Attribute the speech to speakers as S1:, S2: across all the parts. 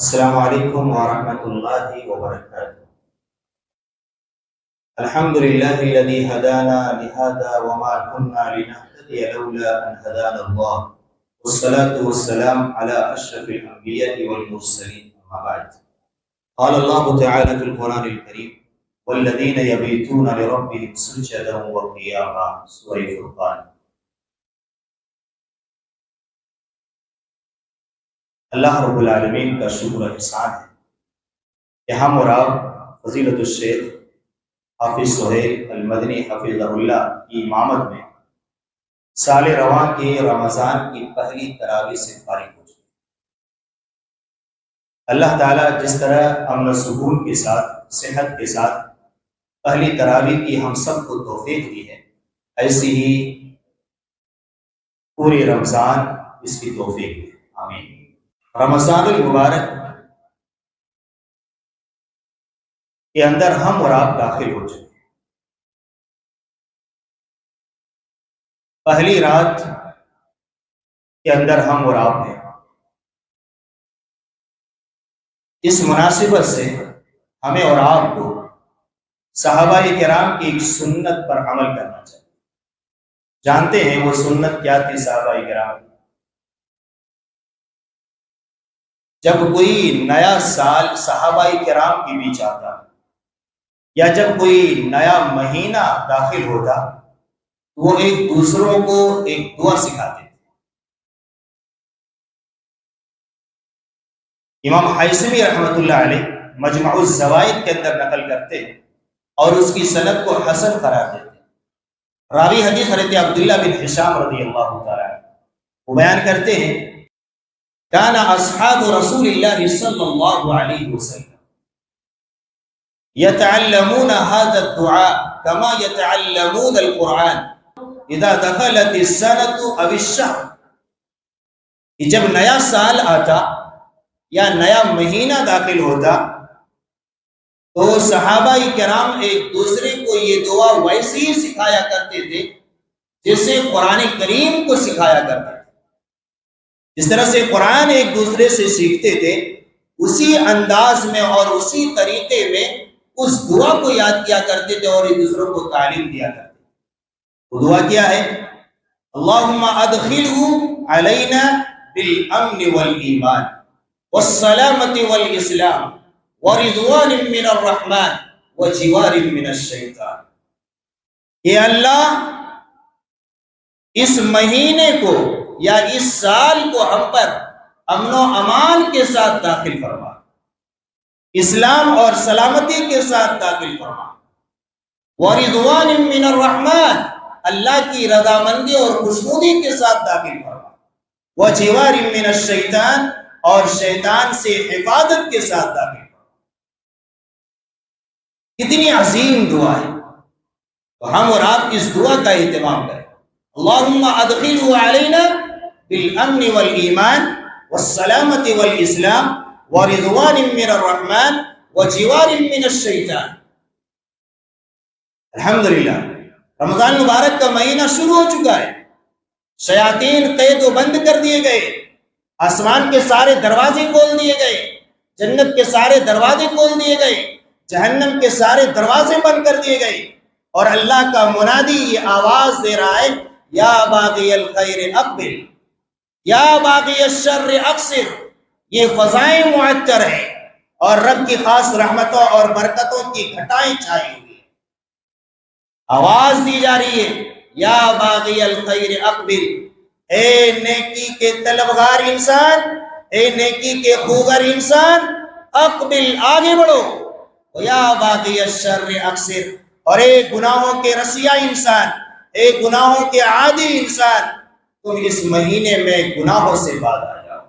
S1: السلام علیکم ورحمۃ اللہ وبرکاتہ۔ الحمد للہ الذی ہدانا لہذا وما كنا لنهتدی لولا ان هدانا اللہ والصلاة والسلام علی اشرف الانبیاء والمرسلین اما بعد۔ قال اللہ تعالی فی القرآن الکریم والذین یبیتون لربهم سجدا وقیاما، سورہ فرقان۔ اللہ رب العالمین کا شکر و احسان ہے کہ ہم اور آپ فضیلت الشیخ حافظ سہیل المدنی حفظہ اللہ کی امامت میں سال رواں کے رمضان کی پہلی تراویح سے فارغ ہو چکے۔ اللہ تعالیٰ جس طرح امن و سکون کے ساتھ صحت کے ساتھ پہلی تراویح کی ہم سب کو توفیق دی ہے، ایسی ہی پورے رمضان اس کی توفیق دی، آمین۔ رمضان المبارک کے اندر ہم اور آپ داخل ہو چکے ہیں۔ پہلی رات کے اندر ہم اور آپ ہیں۔ اس مناسبت سے ہمیں اور آپ کو صحابہ کرام کی ایک سنت پر عمل کرنا چاہیے۔ جانتے ہیں وہ سنت کیا تھی صحابہ کرام کی؟ جب کوئی نیا سال صحابہ کرام کے بیچ آتا یا جب کوئی نیا مہینہ داخل ہوتا، وہ ایک دوسروں کو ایک دعا سکھاتے تھے۔ امام حیثمی رحمۃ اللہ علیہ مجمع الزوائد کے اندر نقل کرتے ہیں اور اس کی سند کو حسن قرار دیتے ہیں۔ راوی حدیث حضرت عبداللہ بن ہشام رضی اللہ تعالی عنہ وہ بیان کرتے ہیں، كان اصحاب رسول اللہ صلی اللہ علیہ وسلم يتعلمون هذا الدعاء كما يتعلمون القرآن اذا دخلت السنة او الشهر۔ کہ جب نیا سال آتا یا نیا مہینہ داخل ہوتا تو صحابہ کرام ایک دوسرے کو یہ دعا ویسے ہی سکھایا کرتے تھے جیسے قرآن کریم کو سکھایا کرتے تھے۔ جس طرح سے قرآن ایک دوسرے سے سیکھتے تھے، اسی انداز میں اور اسی طریقے میں اس دعا کو یاد کیا کرتے تھے اور ایک دوسروں کو تعلیم دیا کرتے تھے۔ وہ دعا کیا ہے؟ اللہم ادخلہ علینا بالامن والایمان والسلامت والاسلام ورضوان من الرحمن وجوار من الشیطان۔ کہ اللہ اس مہینے کو یا اس سال کو ہم پر امن و امان کے ساتھ داخل فرما، اسلام اور سلامتی کے ساتھ داخل فرما، ورضوان من الرحمن اللہ کی رضامندی اور خوشنودی کے ساتھ داخل فرما، وجوار من الشیطان اور شیطان سے حفاظت کے ساتھ داخل فرما۔ کتنی عظیم دعا ہے، تو ہم اور آپ اس دعا کا اہتمام کریں۔ اللہم ادخلہ علینا بالامن والایمان والسلامت والاسلام ورضوان من الرحمن وجوار من الشیطان۔ الحمدللہ رمضان مبارک کا مہینہ شروع ہو چکا ہے، شیاطین قید و بند کر دیے گئے، آسمان کے سارے دروازے کھول دیے گئے، جنت کے سارے دروازے کھول دیے گئے، جہنم کے سارے دروازے بند کر دیے گئے، اور اللہ کا منادی یہ آواز دے رہا ہے، یا باغی الخیر اقبل یا باغی الشر اقصر۔ یہ فضائیں معطر ہیں اور رب کی خاص رحمتوں اور برکتوں کی گھٹائیں چھائی ہوئی ہیں۔ آواز دی جا رہی ہے، یا باغی الخیر اقبل، اے نیکی کے طلبگار انسان، اے نیکی کے خوگر انسان، اقبل آگے بڑھو، یا باغی الشر اقصر، اور اے گناہوں کے رسیا انسان، اے گناہوں کے عادی انسان، تم اس مہینے میں گناہوں سے باز آ جاؤ۔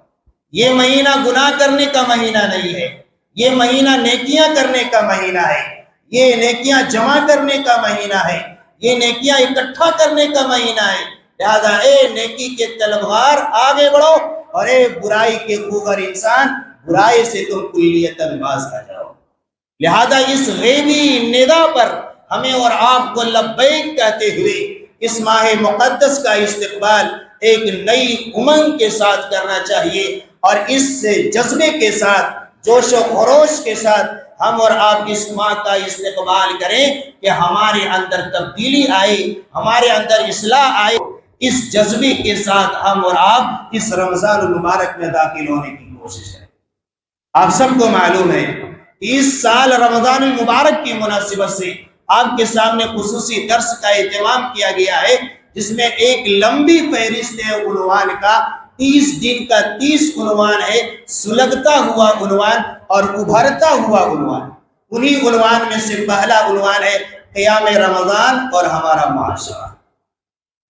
S1: یہ مہینہ گناہ کرنے کا مہینہ نہیں ہے، یہ مہینہ نیکیاں کرنے کا مہینہ ہے، یہ نیکیاں جمع کرنے کا مہینہ ہے، یہ نیکیاں اکٹھا کرنے کا مہینہ ہے۔ لہذا اے نیکی کے طلبگار آگے بڑھو، اور اے برائی کے خوگر انسان، برائی سے تم کلیتاً باز آ جاؤ۔ لہذا اس غیبی ندا پر ہمیں اور آپ کو لبیک کہتے ہوئے اس ماہ مقدس کا استقبال ایک نئی امنگ کے ساتھ کرنا چاہیے، اور اس سے جذبے کے ساتھ جوش و خروش کے ساتھ ہم اور آپ اس ماہ کا استقبال کریں کہ ہمارے اندر تبدیلی آئے، ہمارے اندر اصلاح آئے۔ اس جذبے کے ساتھ ہم اور آپ اس رمضان المبارک میں داخل ہونے کی کوشش کریں۔ آپ سب کو معلوم ہے کہ اس سال رمضان المبارک کی مناسبت سے آپ کے سامنے خصوصی درس کا اہتمام کیا گیا ہے، جس میں ایک لمبی فہرست ہے عنوان کا، 30 دن کا 30 عنوان ہے، سلگتا ہوا عنوان اور ابھرتا ہوا عنوان۔ انہی عنوان میں سے پہلا عنوان ہے قیام رمضان اور ہمارا معاشرہ۔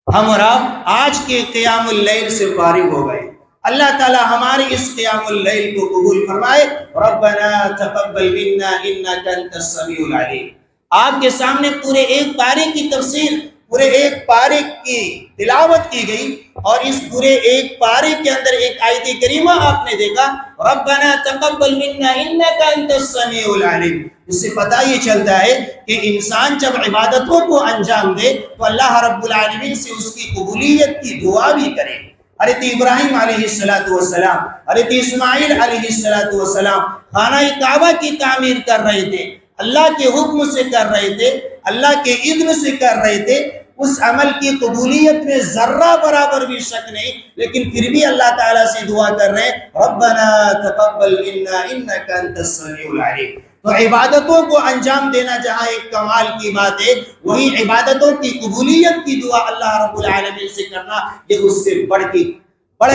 S1: ہم اور آپ آج کے قیام اللیل سے فارغ ہو گئے۔ اللہ تعالی ہماری اس قیام اللیل کو قبول فرمائے۔ ربنا تقبل منا انک انت السمیع العلیم۔ آپ کے سامنے پورے ایک پارے کی تفسیر، پورے ایک پارے کی تلاوت کی گئی، اور اس پورے ایک پارے کے اندر ایک آیت کریمہ آپ نے دیکھا، ربنا تقبل منا انک انت السمیع العلیم۔ اس سے پتہ یہ چلتا ہے کہ انسان جب عبادتوں کو انجام دے تو اللہ رب العالمین سے اس کی قبولیت کی دعا بھی کرے۔ حضرت ابراہیم علیہ السلام، حضرت اسماعیل علیہ السلام خانہ کعبہ کی تعمیر کر رہے تھے، اللہ کے حکم سے کر رہے تھے، اللہ کے اذن سے کر رہے تھے، اس عمل کی قبولیت میں ذرہ برابر بھی شک نہیں، لیکن پھر بھی اللہ تعالیٰ سے دعا کر رہے ہیں ربنا تقبل منا انک انت السمیع العلیم۔ تو عبادتوں کو انجام دینا جہاں ایک کمال کی بات ہے، وہی عبادتوں کی قبولیت کی دعا اللہ رب العالمین سے کرنا یہ اس سے بڑھ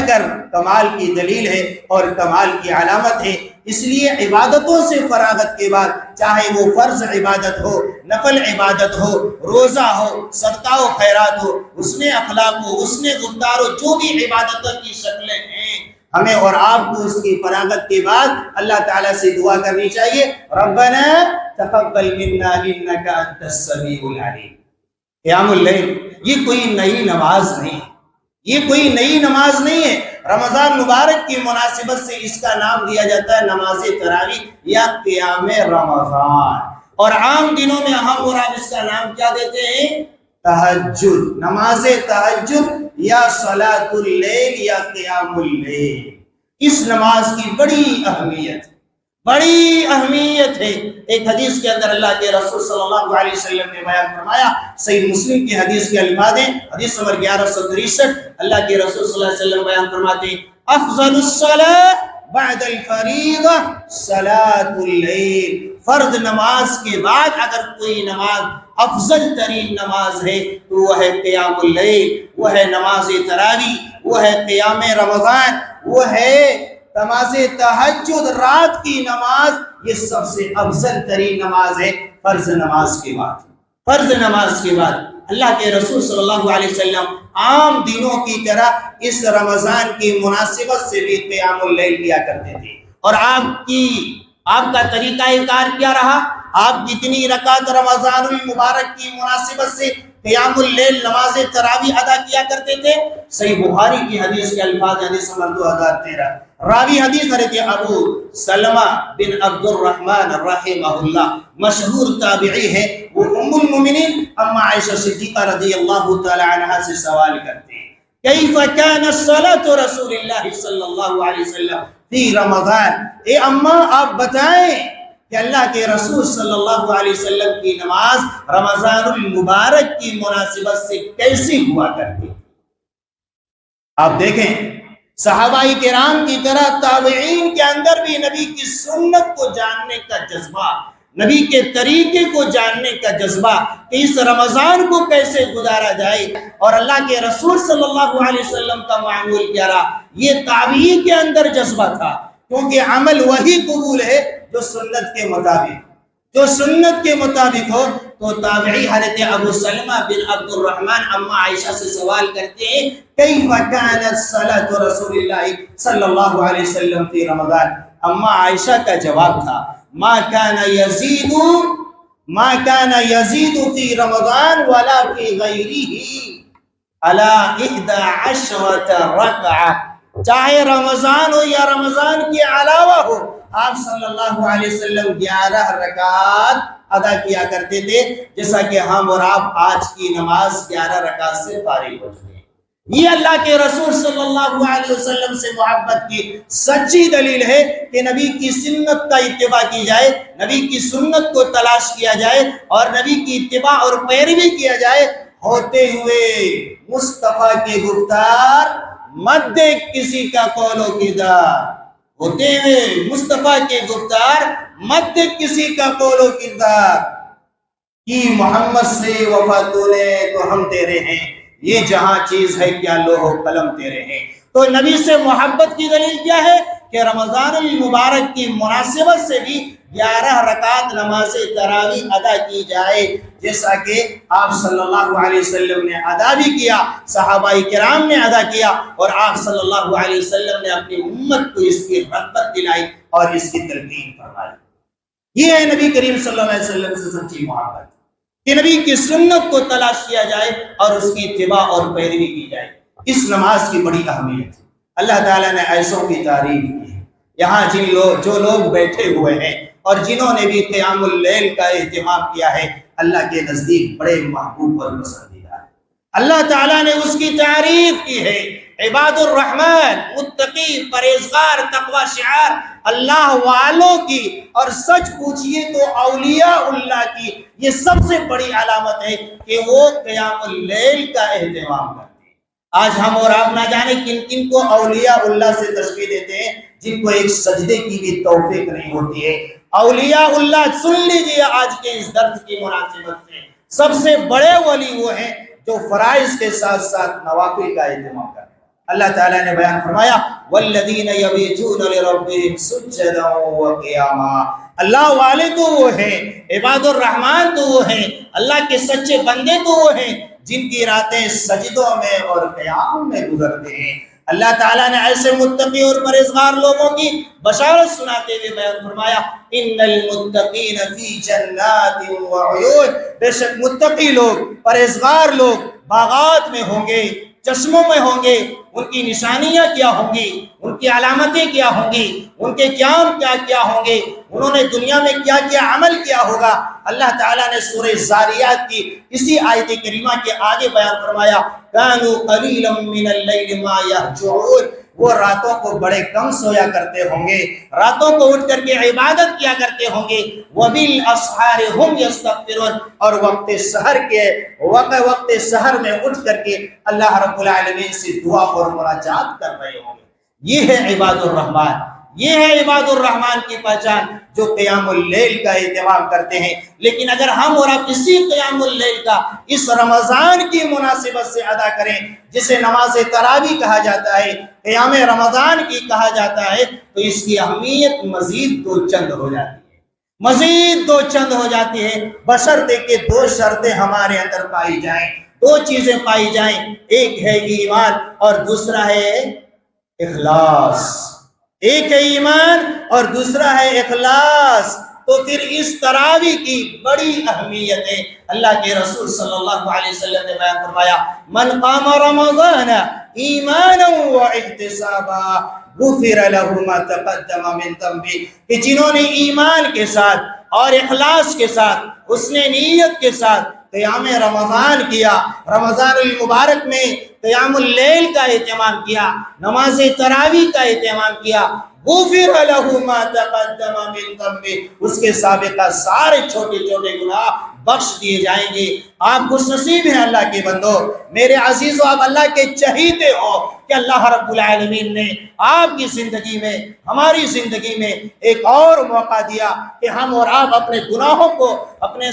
S1: کر کمال کی دلیل ہے اور کمال کی علامت ہے۔ اس لیے عبادتوں سے فراغت کے بعد، چاہے وہ فرض عبادت ہو، نفل عبادت ہو، روزہ ہو، صدقہ و خیرات ہو، حسن اخلاق ہو، حسن گفتار ہو، جو بھی عبادتوں کی شکلیں ہیں، ہمیں اور آپ کو اس کی فراغت کے بعد اللہ تعالیٰ سے دعا کرنی چاہیے ربنا تقبل منا انک انت السمیع العلیم۔ قیام اللیل یہ کوئی نئی نماز نہیں، یہ کوئی نئی نماز نہیں ہے۔ رمضان مبارک کی مناسبت سے اس کا نام دیا جاتا ہے نماز تراویح یا قیام رمضان، اور عام دنوں میں ہم اور آپ اس کا نام کیا دیتے ہیں؟ تہجد، نماز تہجد یا صلاۃ اللیل یا قیام اللیل۔ اس نماز کی بڑی اہمیت ہے۔ ایک حدیث کے اندر اللہ کے رسول صلی اللہ علیہ وسلم نے بیان فرمایا، صحیح مسلم کی حدیث کے الفاظ ہیں، حدیث نمبر 1163، اللہ کے رسول صلی اللہ علیہ وسلم بیان فرماتے ہیں افضل الصلاۃ بعد الفریضہ صلاۃ اللیل۔ فرض نماز کے بعد اگر کوئی نماز افضل ترین نماز ہے تو وہ ہے قیام اللیل، وہ ہے نماز تراویح، وہ ہے قیام رمضان، وہ ہے نماز تہجد، رات کی نماز۔ یہ سب سے افضل ترین نماز ہے فرض نماز کے بعد۔ فرض نماز کے بعد اللہ کے رسول صلی اللہ علیہ وسلم عام دنوں کی طرح اس رمضان کی مناسبت سے بھی قیام اللیل کیا کرتے تھے۔ اور آپ کا طریقہ کار کیا رہا؟ آپ کتنی رکعت رمضان المبارک کی مناسبت سے قیام اللیل نماز تراویح ادا کیا کرتے تھے؟ صحیح بخاری کی حدیث کے الفاظ، حدیث نمبر 2013، راوی حدیث حضرت ابو سلمہ بن عبد الرحمن رحمہ اللہ، مشہور تابعی ہے، وہ ام المؤمنین اما عائشہ صدیقہ رضی اللہ تعالی عنہا سے سوال کرتے ہیں کیف کان الصلاۃ رسول اللہ صلی اللہ علیہ وسلم فی رمضان۔ اے اماں آپ بتائیں کہ اللہ کے رسول صلی اللہ علیہ وسلم کی نماز رمضان المبارک کی مناسبت سے کیسی ہوا کرتی؟ آپ دیکھیں صحابہ کرام کی طرح تابعین کے اندر بھی نبی کی سنت کو جاننے کا جذبہ، نبی کے طریقے کو جاننے کا جذبہ کہ اس رمضان کو کیسے گزارا جائے اور اللہ کے رسول صلی اللہ علیہ وسلم کا معمول کیا رہا، یہ تابعین کے اندر جذبہ تھا۔ کیونکہ عمل وہی قبول ہے جو سنت کے مطابق ہو۔ تو تابعی حضرت ابو سلمہ بن عبد الرحمن اما عائشہ سے سوال کرتے ہیں کیف کانت صلاۃ رسول اللہ صلی اللہ علیہ وسلم فی رمضان۔ اما عائشہ کا جواب تھا ما کان یزید فی رمضان ولا فی غیرہ علی 11 رکعہ، چاہے رمضان ہو یا رمضان کے علاوہ ہو، آپ صلی اللہ علیہ وسلم 11 رکعات ادا کیا کرتے تھے، جیسا کہ ہم اور آپ آج کی نماز 11 رکعت سے فارغ ہو چکے ہیں۔ یہ اللہ کے رسول صلی اللہ علیہ وسلم سے محبت کی سچی دلیل ہے کہ نبی کی سنت کا اتباع کی جائے، نبی کی سنت کو تلاش کیا جائے اور نبی کی اتباع اور پیروی کیا جائے، ہوتے ہوئے مصطفیٰ کی گفتار مت دیکھ کسی کا قول و کردار، ہوتے ہوئے مصطفیٰ کی گفتار مت دیکھ کسی کا قول و کردار، کی محمد سے وفا تو لے تو ہم تیرے ہیں، یہ جہاں چیز ہے کیا لوح و قلم تیرے ہیں۔ تو نبی سے محبت کی دلیل کیا ہے کہ رمضان المبارک کی مناسبت سے بھی 11 رکعت نماز تراویح ادا کی جائے، جیسا کہ آپ صلی اللہ علیہ وسلم نے ادا بھی کیا، صحابہ کرام نے ادا کیا، اور آپ صلی اللہ علیہ وسلم نے اپنی امت کو اس کی رغبت دلائی اور اس کی تلقین فرمائی۔ یہ ہے نبی کریم صلی اللہ علیہ وسلم سے سچی محبت، کہ نبی کی سنت کو تلاش کیا جائے اور اس کی اتباع اور پیروی کی جائے۔ اس نماز کی بڑی اہمیت ہے، اللہ تعالیٰ نے ایسوں کی تعریف کی ہے۔ یہاں جو لوگ بیٹھے ہوئے ہیں اور جنہوں نے بھی قیام اللیل کا اہتمام کیا ہے، اللہ کے نزدیک بڑے محبوب اور پسندیدہ ہے۔ اللہ تعالیٰ نے اس کی تعریف کی ہے، عباد الرحمن، متقی، پرہیزگار، تقوی شعار اللہ والوں کی، اور سچ پوچھئے تو اولیاء اللہ کی یہ سب سے بڑی علامت ہے کہ وہ قیام اللیل کا اہتمام کرتے ہیں۔ آج ہم اور آپ نہ جانے کن کن کو اولیاء اللہ سے تشبیہ دیتے ہیں، جن کو ایک سجدے کی بھی توفیق نہیں ہوتی ہے۔ اولیاء اللہ، سن لیجئے آج کے اس درس کی مناسبت سے، سب سے بڑے ولی وہ ہیں جو فرائض کے ساتھ ساتھ نوافل کا اہتمام کرتے ہیں۔ اللہ تعالیٰ نے بیان فرمایا والذین یبیتون لربہم سجدا وقیاما، اللہ والے تو وہ ہیں، عباد الرحمن تو وہ ہیں، اللہ کے سچے بندے تو وہ ہیں جن کی راتیں سجدوں میں اور قیام میں گزرتے ہیں۔ اللہ تعالیٰ نے ایسے متقی اور پرہیزگار لوگوں کی بشارت سناتے ہوئے بیان فرمایا ان المتقین فی جنات وعیون، بے شک متقی لوگ، پرہیزگار لوگ باغات میں ہوں گے، چشموں میں ہوں گے، ان کی نشانیاں کیا ہوں گی، ان کی علامتیں کیا ہوں گی، ان کے قیام کیا کیا ہوں گے، انہوں نے دنیا میں کیا کیا عمل کیا ہوگا۔ اللہ تعالیٰ نے سورہ زاریات کی اسی آیت کریمہ کے آگے بیان فرمایا کانوا قلیلا من اللیل ما یہجعون، وہ راتوں کو بڑے کم سویا کرتے ہوں گے، راتوں کو اٹھ کر کے عبادت کیا کرتے ہوں گے، وبالاسحار هم یستغفرون، اور وقت سحر میں اٹھ کر کے اللہ رب العالمین سے دعا اور مناجات کر رہے ہوں گے۔ یہ ہے عباد الرحمن، یہ ہے عباد الرحمن کی پہچان جو قیام اللیل کا اہتمام کرتے ہیں۔ لیکن اگر ہم اور آپ اسی قیام اللیل کا اس رمضان کی مناسبت سے ادا کریں، جسے نماز تراویح کہا جاتا ہے، قیام رمضان کی کہا جاتا ہے، تو اس کی اہمیت مزید دو چند ہو جاتی ہے، مزید دو چند ہو جاتی ہے، بشرطے کہ دو شرطیں ہمارے اندر پائی جائیں، دو چیزیں پائی جائیں، ایک ہے ایمان اور دوسرا ہے اخلاص، ایک ہے ایمان اور دوسرا ہے اخلاص۔ تو پھر اس تراویح کی بڑی اہمیت ہے۔ اللہ کے رسول صلی اللہ علیہ وسلم نے بیان فرمایا من قام رمضان ایمانا واحتسابا غفر له ما تقدم من ذنبه، کہ جنہوں نے ایمان کے ساتھ اور اخلاص کے ساتھ، اس نے نیت کے ساتھ قیام رمضان کیا، رمضان المبارک میں قیام اللیل کا اہتمام کیا، نماز تراویح کا اہتمام کیا، غفر له ما تقدم من ذنبه، اس کے سابقہ سارے چھوٹے چھوٹے گناہ بخش دیے جائیں گے۔ آپ خوش نصیب ہیں اللہ کے بندو، میرے عزیزو، آپ اللہ کے چہیتے ہو کہ اللہ رب العالمین نے آپ کی زندگی میں، ہماری زندگی میں ایک اور موقع دیا کہ ہم اور آپ اپنے گناہوں کو اپنے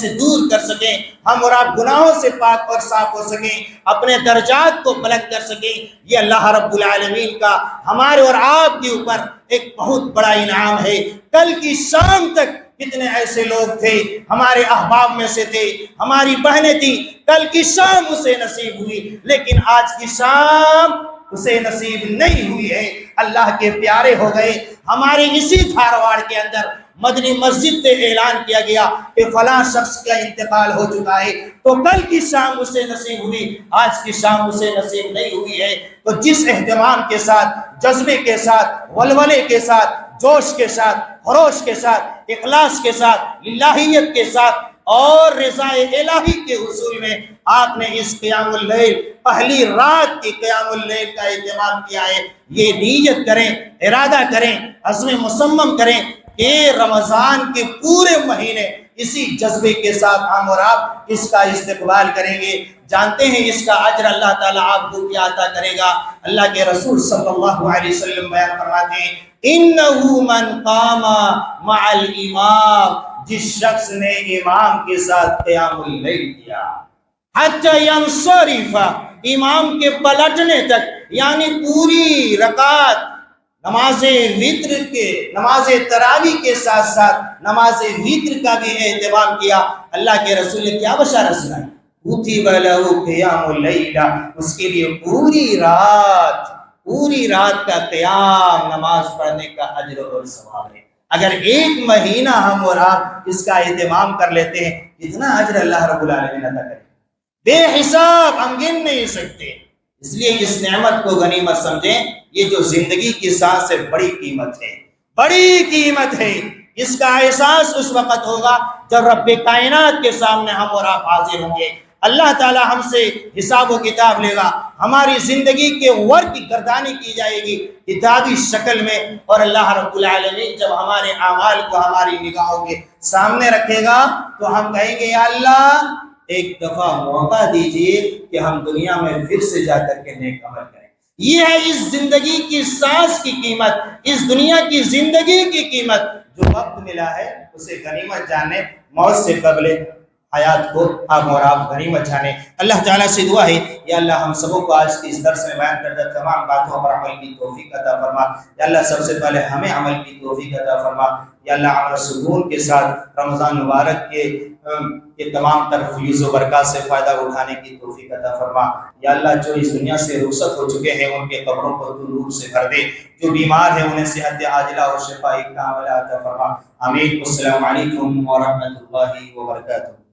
S1: سے دور کر سکیں، ہم اور آپ گناہوں سے پاک اور صاف ہو سکیں، اپنے درجات کو بلند کر سکیں۔ یہ اللہ رب العالمین کا ہمارے اور آپ کے اوپر ایک بہت بڑا انعام ہے۔ کل کی شام تک کتنے ایسے لوگ تھے، ہمارے احباب میں سے تھے، ہماری بہنیں تھیں، کل کی شام اسے نصیب ہوئی، لیکن آج کی شام اسے نصیب نہیں ہوئی ہے۔ اللہ کے پیارے ہو گئے۔ ہمارے اسی دھارواڑ کے اندر مدنی مسجد سے اعلان کیا گیا کہ فلاں شخص کا انتقال ہو چکا ہے، تو کل کی شام اسے نصیب ہوئی، آج کی شام اسے نصیب نہیں ہوئی ہے۔ تو جس اہتمام کے ساتھ، جذبے کے ساتھ، ولولے کے ساتھ، جوش کے ساتھ، خروش کے ساتھ، اخلاص کے ساتھ، للہیت کے ساتھ اور رضا الہی کے حصول میں آپ نے اس قیام اللیل پہلی رات کی قیام اللیل کا اہتمام کیا ہے۔ یہ نیت کریں، ارادہ کریں، عزم مصمم کریں کہ رمضان کے پورے مہینے اسی جذبے کے ساتھ ہم اور آپ اس کا استقبال کریں گے۔ جانتے ہیں اس کا اجر اللہ تعالیٰ آپ کو کیا عطا کرے گا۔ اللہ کے رسول صلی اللہ علیہ وسلم بیان فرماتے ہیں اِنَّهُ مَنْ قَامَ مَعَ الْإِمَامِ، جس شخص نے امام کے ساتھ قیام اللیل کیا حتی ینصرف، امام کے پلٹنے تک، یعنی پوری رکعت نماز تراویح کے ساتھ ساتھ نماز وتر کا بھی اہتمام کیا، اللہ کے رسول نے کیا بشارت سنائی؟ کتب لہ قیام اللیل، اس کے لیے پوری رات کا قیام نماز پڑھنے کا اجر اور ثواب ہے۔ اگر ایک مہینہ ہم اور آپ اس کا اہتمام کر لیتے ہیں، اتنا اجر اللہ رب العالمین عطا کرے، بے حساب ہم گن نہیں سکتے۔ اس لیے اس نعمت کو غنیمت سمجھیں، یہ جو زندگی کی سانس ہے بڑی قیمت ہے، بڑی قیمت ہے۔ اس کا احساس اس وقت ہوگا جب رب کائنات کے سامنے ہم اور آپ حاضر ہوں گے، اللہ تعالی ہم سے حساب و کتاب لے گا، ہماری زندگی کے ورق کی گردانی کی جائے گی کتابی شکل میں، اور اللہ رب العالمین جب ہمارے اعمال کو ہماری نگاہوں کے سامنے رکھے گا تو ہم کہیں گے یا اللہ ایک دفعہ موقع دیجئے کہ ہم دنیا میں پھر سے جا کر کے نیک عمل کریں۔ یہ ہے اس زندگی کی سانس کی قیمت، اس دنیا کی زندگی کی قیمت۔ جو وقت ملا ہے اسے غنیمت جانے، موت سے قبل حیات کو ہم اور آپ غنیمت جانے۔ اللہ تعالیٰ سے دعا ہے یا اللہ ہم سبوں کو آج کی اس درس میں بیان کردہ تمام باتوں پر عمل کی توفیق عطا فرما۔ یا اللہ سب سے پہلے ہمیں عمل کی توفیق عطا فرما۔ یا اللہ عمل سکون کے ساتھ رمضان مبارک کے تمام تر فیض و برکات سے فائدہ اٹھانے کی توفیق عطا فرما۔ یا اللہ جو اس دنیا سے رخصت ہو چکے ہیں ان کے قبروں کو تو نور سے بھر دے، جو بیمار ہیں انہیں صحت عاجلہ اور شفاء کاملہ عطا فرما۔ آمین۔ السلام علیکم ورحمۃ اللہ وبرکاتہ۔